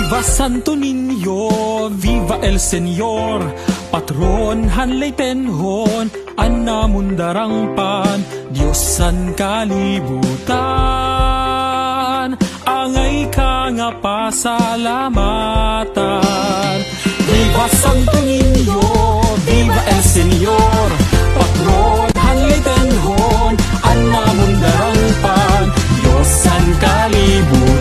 Viva Santo Niño, viva el Señor, patron hanlay tenhon, anamundarang pan, Diyosan kalibutan, angay ka nga pasalamatan. Viva Santo Niño, viva el Señor, patron hanlay tenhon, anamundarang pan, Diyosan kalibutan.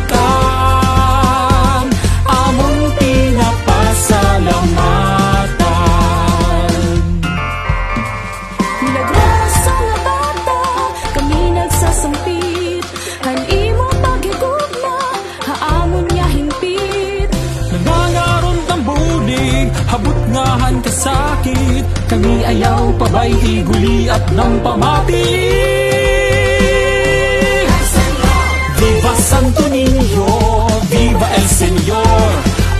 Habot ngahan kasakit, kami ayaw pabay iguli at nang pamati. Viva Santo Niño, viva el Señor,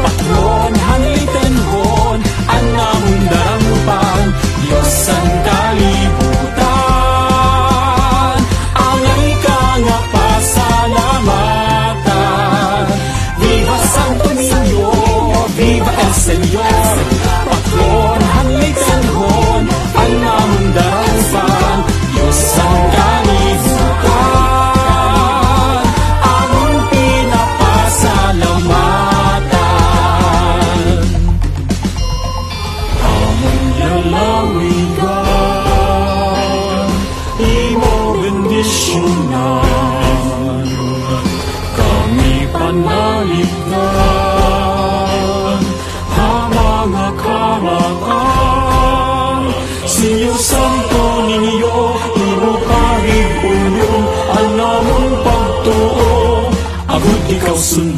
patron hanlay tenhon, anamundarang pan, Diyosan kalibutan, angay ka nga pasalamatan. Viva Santo Niño, viva el Señor, patron hanlay tenhon, anamundarang pan, Diyosan kalibutan, among pinapasalamatan. Among lalawigan, imo bendisyonan, kami panaligdan, mga karangan. Sinyo Santo Niño, imo kahig-ulong, anamong pagtuo, agud ikaw sunod.